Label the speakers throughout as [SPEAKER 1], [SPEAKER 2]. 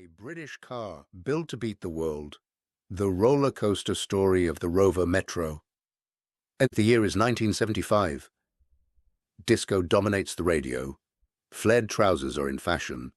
[SPEAKER 1] A British car built to beat the world. The roller coaster story of the Rover Metro. And the year is 1975. Disco dominates the radio. Flared trousers are in fashion.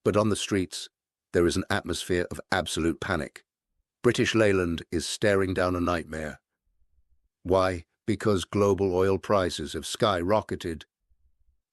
[SPEAKER 1] But on the streets, there is an atmosphere of absolute panic. British Leyland is staring down a nightmare. Why? Because global oil prices have skyrocketed.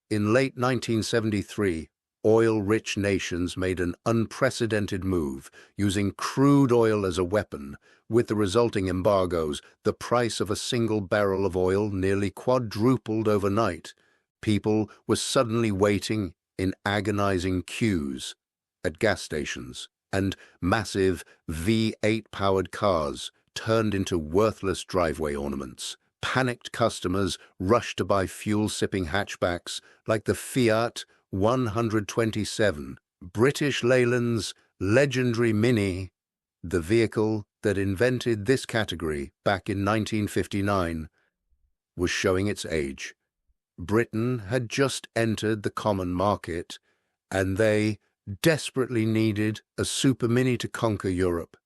[SPEAKER 1] In late 1973, oil-rich nations made an unprecedented move, using crude oil as a weapon. With the resulting embargoes, the price of a single barrel of oil nearly quadrupled overnight. People were suddenly waiting in agonizing queues at gas stations, and massive V8-powered cars turned into worthless driveway ornaments. Panicked customers rushed to buy fuel-sipping hatchbacks like the Fiat 127, British Leyland's legendary Mini. The vehicle that invented this category back in 1959 was showing its age. Britain had just entered the common market, and they desperately needed a Super Mini to conquer Europe.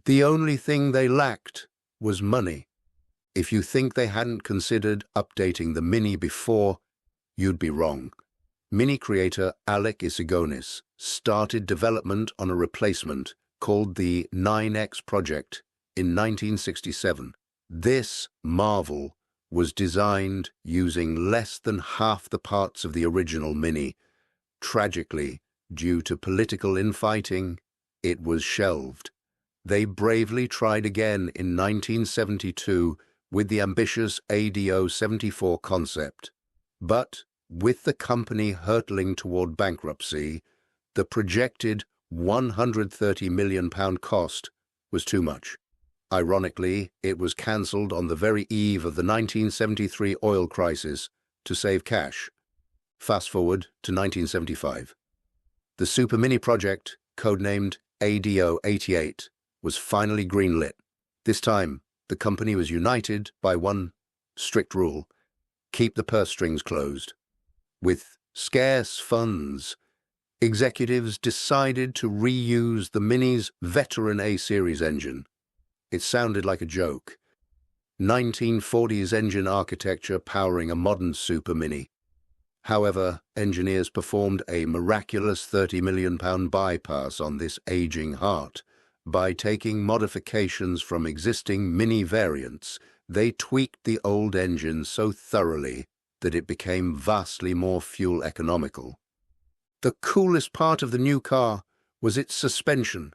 [SPEAKER 1] The only thing they lacked was money. If you think they hadn't considered updating the Mini before, you'd be wrong. Mini creator Alec Isigonis started development on a replacement called the 9X project in 1967. This marvel was designed using less than half the parts of the original Mini. Tragically, due to political infighting, it was shelved. They bravely tried again in 1972 with the ambitious ADO 74 concept. But with the company hurtling toward bankruptcy, the projected £130 million cost was too much. Ironically, it was cancelled on the very eve of the 1973 oil crisis to save cash. Fast forward to 1975. The Super Mini project, codenamed ADO 88, was finally greenlit. This time, the company was united by one strict rule: keep the purse strings closed. With scarce funds, executives decided to reuse the Mini's veteran A-series engine. It sounded like a joke. 1940s engine architecture powering a modern Super Mini. However, engineers performed a miraculous £30 million bypass on this aging heart. By taking modifications from existing Mini variants, they tweaked the old engine so thoroughly that it became vastly more fuel economical. The coolest part of the new car was its suspension.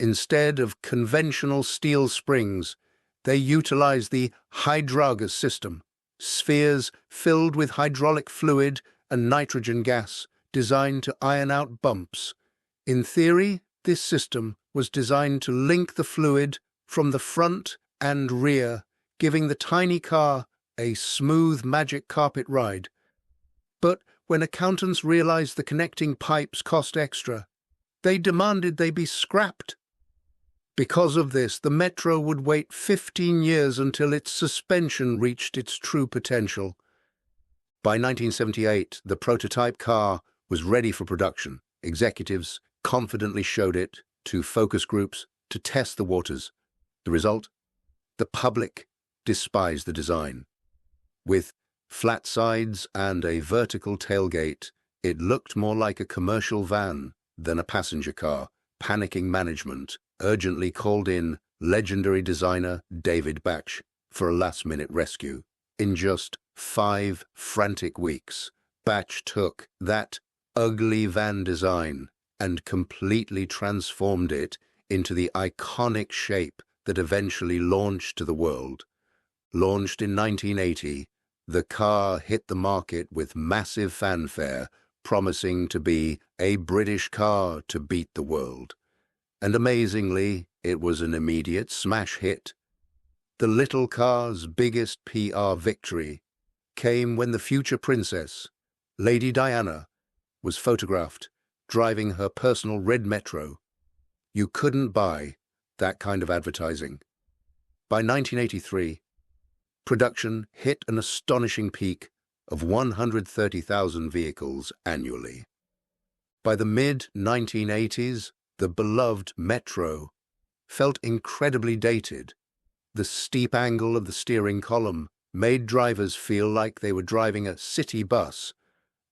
[SPEAKER 1] Instead of conventional steel springs, they utilized the Hydrogas system, spheres filled with hydraulic fluid and nitrogen gas designed to iron out bumps. In theory, this system was designed to link the fluid from the front and rear, giving the tiny car a smooth magic carpet ride. But when accountants realized the connecting pipes cost extra, they demanded they be scrapped. Because of this, the Metro would wait 15 years until its suspension reached its true potential. By 1978, the prototype car was ready for production. Executives confidently showed it to focus groups to test the waters. The result? The public despised the design. With flat sides and a vertical tailgate, it looked more like a commercial van than a passenger car. Panicking management urgently called in legendary designer David Batch for a last-minute rescue. In just 5 frantic weeks, Batch took that ugly van design and completely transformed it into the iconic shape that eventually launched to the world. Launched in 1980, the car hit the market with massive fanfare, promising to be a British car to beat the world. And amazingly, it was an immediate smash hit. The little car's biggest PR victory came when the future princess, Lady Diana, was photographed driving her personal red Metro. You couldn't buy that kind of advertising. By 1983, production hit an astonishing peak of 130,000 vehicles annually. By the mid-1980s, the beloved Metro felt incredibly dated. The steep angle of the steering column made drivers feel like they were driving a city bus,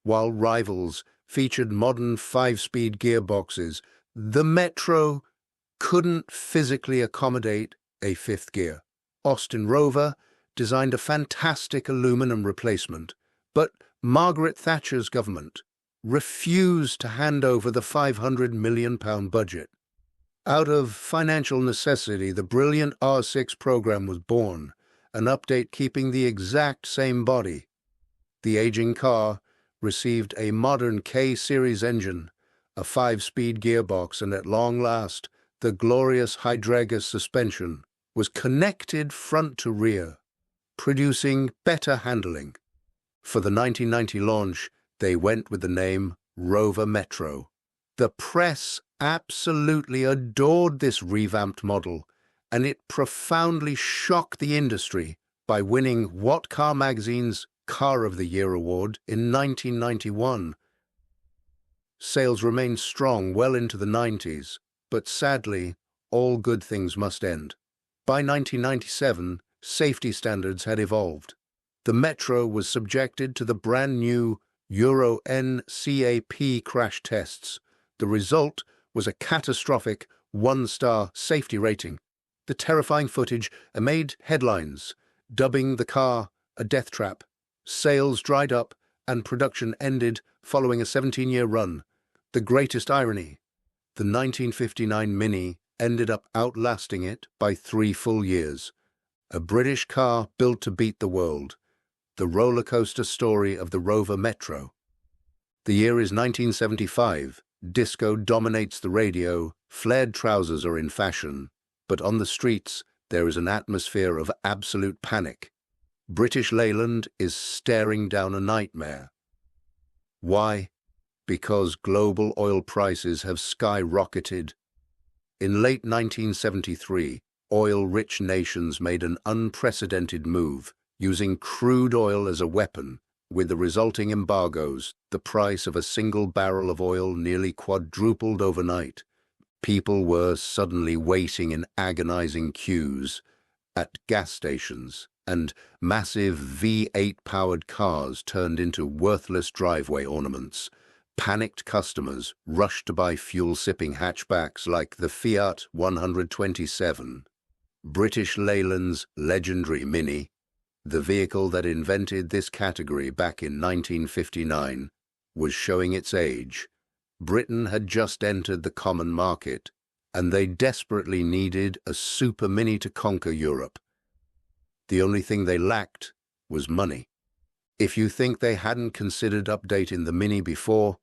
[SPEAKER 1] while rivals featured modern 5-speed gearboxes. The Metro couldn't physically accommodate a fifth gear. Austin Rover designed a fantastic aluminum replacement, but Margaret Thatcher's government refused to hand over the £500 million budget. Out of financial necessity, the brilliant R6 program was born, an update keeping the exact same body. The aging car received a modern K-series engine, a 5-speed gearbox, and at long last, the glorious Hydragus suspension was connected front to rear, producing better handling. For the 1990 launch, they went with the name Rover Metro. The press absolutely adored this revamped model, and it profoundly shocked the industry by winning What Car magazine's Car of the Year award in 1991. Sales remained strong well into the 90s, but sadly, all good things must end. By 1997, safety standards had evolved. The Metro was subjected to the brand new Euro NCAP crash tests. The result was a catastrophic 1-star safety rating. The terrifying footage made headlines, dubbing the car a death trap. Sales dried up and production ended following a 17-year run. The greatest irony, the 1959 Mini ended up outlasting it by 3 full years. A British car built to beat the world. The roller coaster story of the Rover Metro. The year is 1975. Disco dominates the radio, flared trousers are in fashion, but on the streets there is an atmosphere of absolute panic. British Leyland is staring down a nightmare. Why? Because global oil prices have skyrocketed. In late 1973, oil-rich nations made an unprecedented move, using crude oil as a weapon. With the resulting embargoes, the price of a single barrel of oil nearly quadrupled overnight. People were suddenly waiting in agonizing queues at gas stations, and massive V8-powered cars turned into worthless driveway ornaments. Panicked customers rushed to buy fuel-sipping hatchbacks like the Fiat 127. British Leyland's legendary Mini, the vehicle that invented this category back in 1959, was showing its age. Britain had just entered the common market, and they desperately needed a super Mini to conquer Europe. The only thing they lacked was money. If you think they hadn't considered updating the Mini before,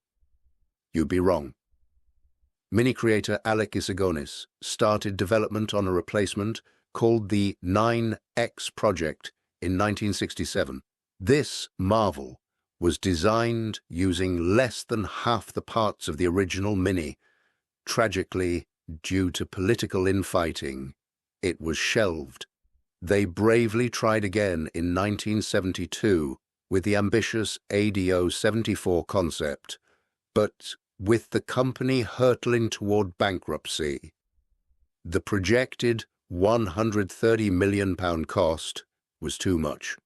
[SPEAKER 1] you'd be wrong. Mini creator Alec Isagonis started development on a replacement called the 9X project in 1967. This marvel was designed using less than half the parts of the original Mini. Tragically, due to political infighting, it was shelved. They bravely tried again in 1972 with the ambitious ADO 74 concept, but with the company hurtling toward bankruptcy, the projected £130 million cost was too much.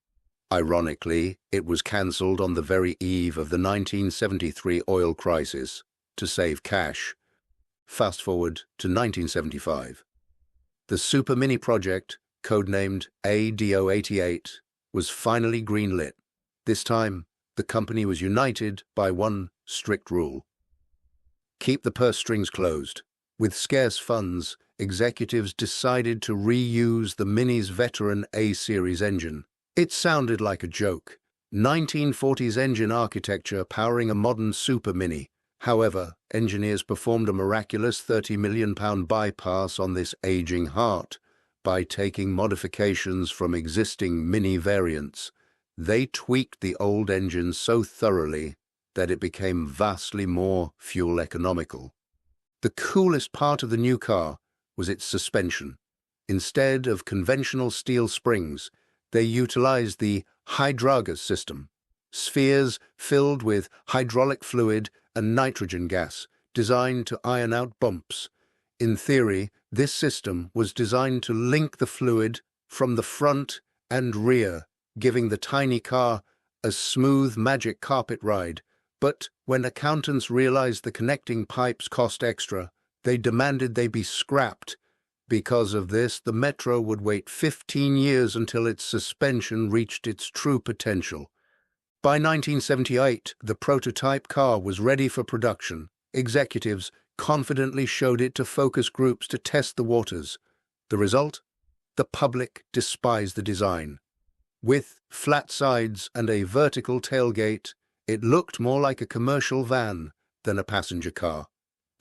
[SPEAKER 1] Ironically, it was cancelled on the very eve of the 1973 oil crisis to save cash. Fast forward to 1975. The Super Mini project, codenamed ADO 88, was finally greenlit. This time, the company was united by one strict rule: keep the purse strings closed. With scarce funds, executives decided to reuse the Mini's veteran A-series engine. It sounded like a joke. 1940s engine architecture powering a modern Super Mini. However, engineers performed a miraculous £30 million bypass on this aging heart by taking modifications from existing Mini variants. They tweaked the old engine so thoroughly that it became vastly more fuel economical. The coolest part of the new car was its suspension. Instead of conventional steel springs, they utilized the Hydragus system, spheres filled with hydraulic fluid and nitrogen gas designed to iron out bumps. In theory, this system was designed to link the fluid from the front and rear, giving the tiny car a smooth magic carpet ride. But when accountants realized the connecting pipes cost extra, they demanded they be scrapped. Because of this, the Metro would wait 15 years until its suspension reached its true potential. By 1978, the prototype car was ready for production. Executives confidently showed it to focus groups to test the waters. The result? The public despised the design. With flat sides and a vertical tailgate, it looked more like a commercial van than a passenger car.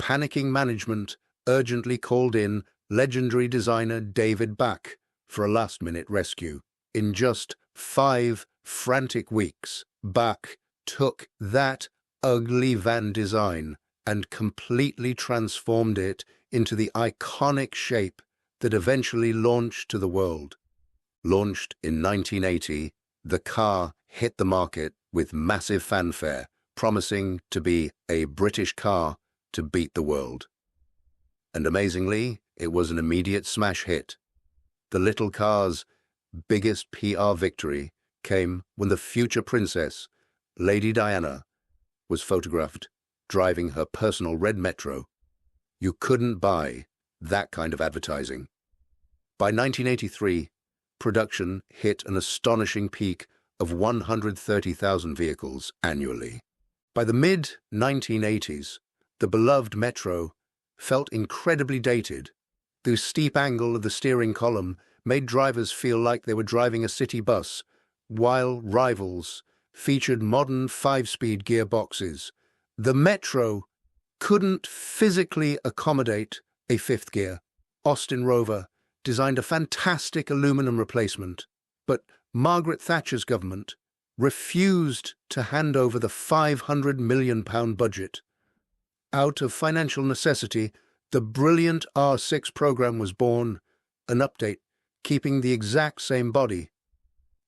[SPEAKER 1] Panicking management urgently called in legendary designer David Bach for a last-minute rescue. In just 5 frantic weeks, Bach took that ugly van design and completely transformed it into the iconic shape that eventually launched to the world. Launched in 1980, the car hit the market with massive fanfare, promising to be a British car to beat the world. And amazingly, it was an immediate smash hit. The little car's biggest PR victory came when the future princess, Lady Diana, was photographed driving her personal red Metro. You couldn't buy that kind of advertising. By 1983, production hit an astonishing peak of 130,000 vehicles annually. By the mid-1980s, the beloved Metro felt incredibly dated. The steep angle of the steering column made drivers feel like they were driving a city bus, while rivals featured modern 5-speed gearboxes. The Metro couldn't physically accommodate a 5th gear. Austin Rover designed a fantastic aluminum replacement, but Margaret Thatcher's government refused to hand over the £500 million budget. Out of financial necessity, the brilliant R6 program was born, an update keeping the exact same body.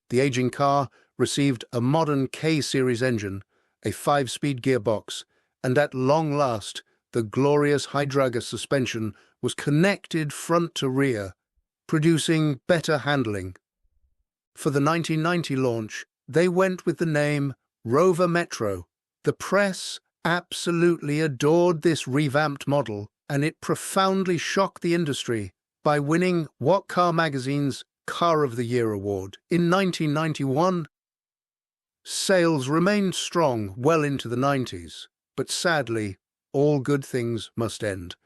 [SPEAKER 1] The aging car received a modern K-series engine, a 5-speed gearbox, and at long last, the glorious Hydraga suspension was connected front to rear, producing better handling. For the 1990 launch, they went with the name Rover Metro. The press absolutely adored this revamped model, and it profoundly shocked the industry by winning What Car magazine's Car of the Year award. In 1991, sales remained strong well into the 90s, but sadly, all good things must end.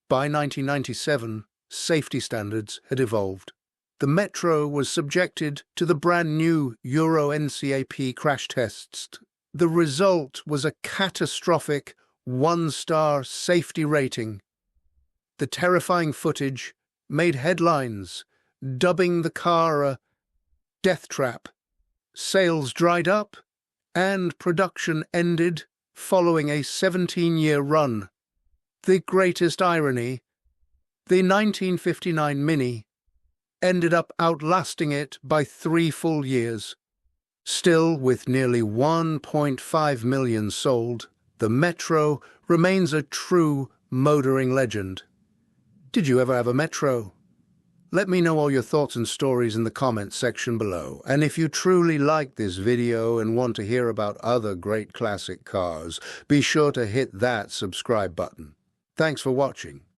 [SPEAKER 1] By 1997, safety standards had evolved. The Metro was subjected to the brand new Euro NCAP crash tests. The result was a catastrophic 1-star safety rating. The terrifying footage made headlines, dubbing the car a death trap. Sales dried up, and production ended following a 17-year run. The greatest irony, the 1959 Mini ended up outlasting it by 3 full years. Still, with nearly 1.5 million sold, the Metro remains a true motoring legend. Did you ever have a Metro? Let me know all your thoughts and stories in the comments section below. And if you truly like this video and want to hear about other great classic cars, be sure to hit that subscribe button. Thanks for watching.